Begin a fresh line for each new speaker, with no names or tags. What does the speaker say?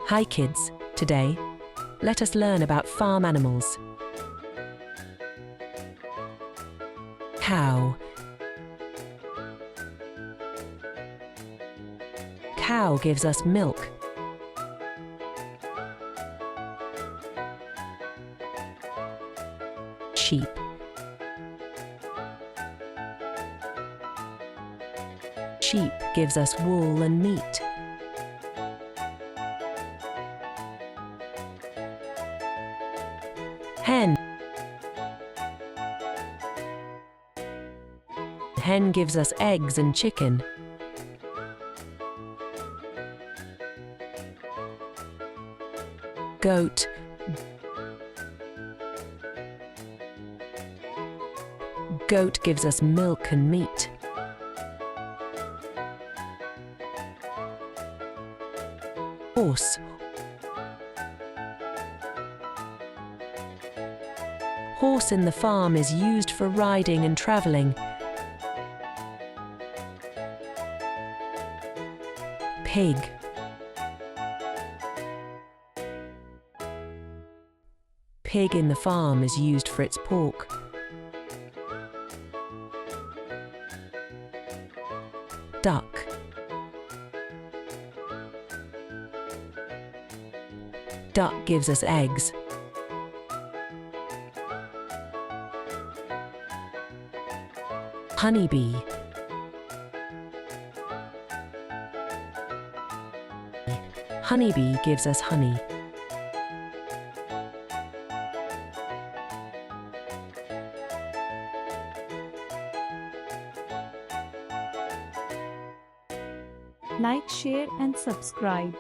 Hi kids, today, let us learn about farm animals. Cow. Cow gives us milk. Sheep. Sheep gives us wool and meat. Hen. Hen gives us eggs and chicken. Goat. Goat gives us milk and meat. Horse. Horse in the farm is used for riding and traveling. Pig. Pig in the farm is used for its pork. Duck. Duck gives us eggs. Honeybee. Honeybee gives us honey.
Like, share and subscribe.